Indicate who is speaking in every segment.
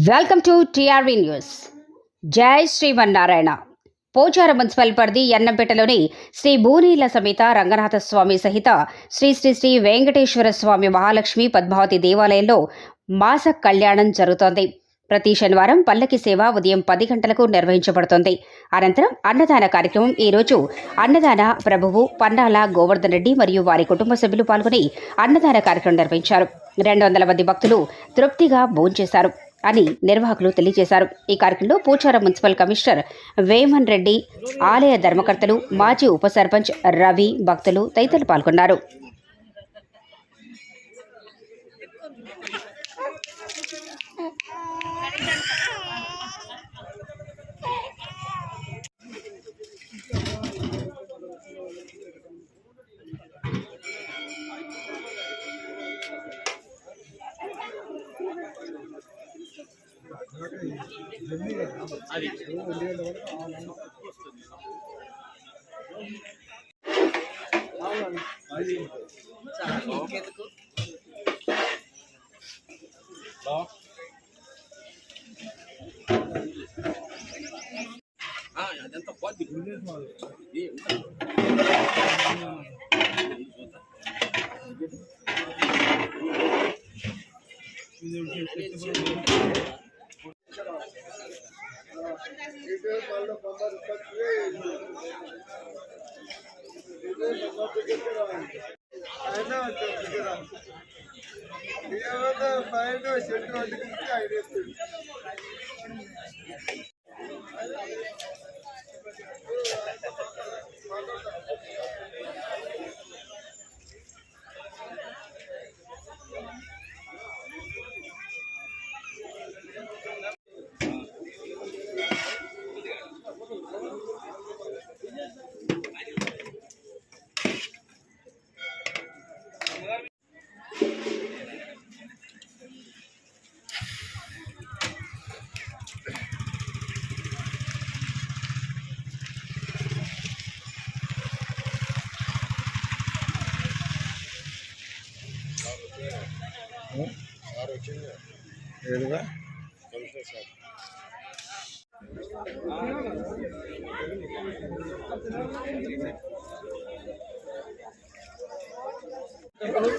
Speaker 1: Welcome to TRV news. జై Srimannarayana. Pocharam municipal పరిధి ఎన్నంపేటలోని శ్రీ భూనీల సమేత రంగనాథ స్వామి సహిత శ్రీ శ్రీ శ్రీ వెంకటేశ్వర స్వామి మహాలక్ష్మి పద్మావతి దేవాలయంలో మాస కళ్యాణం జరుగుతోంది. ప్రతి శనివారం పల్లకి సేవ ఉదయం 10 గంటలకు నిర్వహించబడుతోంది. అనంతరం అన్నదాన కార్యక్రమం. ఈరోజు అన్నదాన ప్రభువు పన్నాల గోవర్ధన్ రెడ్డి మరియు వారి కుటుంబ సభ్యులు పాల్గొని అన్నదాన కార్యక్రమం నిర్వహించారు. 200 మంది భక్తులు తృప్తిగా భోంచేశారు అని నిర్వాహకులు తెలియజేశారు. ఈ కార్యక్రమంలో పోచారం మున్సిపల్ కమిషనర్ వేమన్ రెడ్డి, ఆలయ ధర్మకర్తలు, మాజీ ఉప సర్పంచ్ రవి, భక్తులు తదితరులు పాల్గొన్నారు.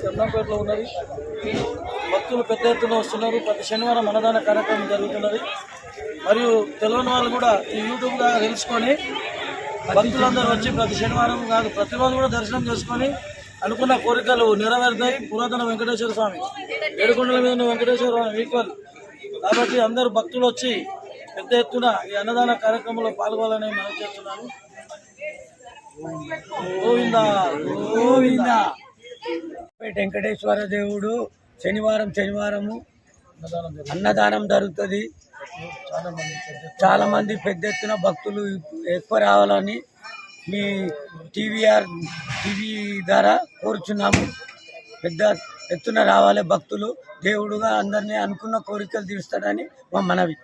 Speaker 2: ఎన్నంపేటలో ఉన్నది. భక్తులు పెద్ద ఎత్తున వస్తున్నారు. ప్రతి శనివారం అన్నదాన కార్యక్రమం జరుగుతున్నది. మరియు తెలియని వాళ్ళు కూడా ఈ యూట్యూబ్ ద్వారా తెలుసుకొని భక్తులందరూ వచ్చి ప్రతి శనివారం కాదు ప్రతిరోజు కూడా దర్శనం చేసుకొని అనుకున్న కోరికలు నెరవేరుతాయి. పురాతన వెంకటేశ్వర స్వామి, ఏడుకొండల మీద ఉన్న వెంకటేశ్వర స్వామి ఈక్వల్ కాబట్టి అందరూ భక్తులు వచ్చి పెద్ద ఎత్తున ఈ అన్నదాన కార్యక్రమంలో పాల్గొనాలని మనం చేస్తున్నాను. గోవిందా గోవిందా.
Speaker 3: వెంకటేశ్వర దేవుడు శనివారము అన్నదానం జరుగుతుంది. చాలా మంది పెద్ద ఎత్తున భక్తులు ఎక్కువ రావాలని మీ టీవీ ద్వారా కోరుచున్నాము. పెద్ద ఎత్తున రావాలి భక్తులు. దేవుడుగా అందరినీ అనుకున్న కోరికలు తీరుస్తాడని మా మనవి.